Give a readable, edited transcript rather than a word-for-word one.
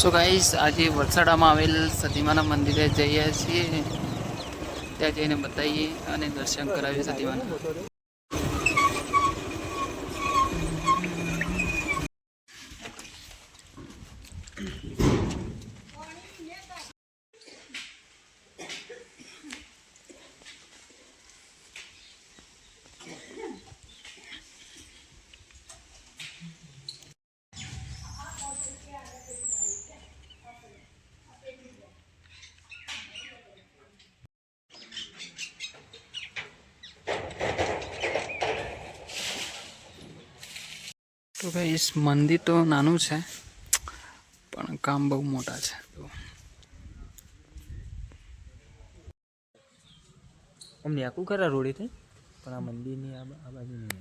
So guys આજે વલસાડામાં આવેલ સતીમાના મંદિરે જઈએ છીએ, ત્યાં જઈને બતાવીએ અને દર્શન કરાવીએ સતીમાના. તો ગાઈસ મંદિર તો નાનું છે પણ કામ બહુ મોટા છે. અમને આખું ખરા રોડે થાય પણ આ મંદિરની આ બાજુ નહીં.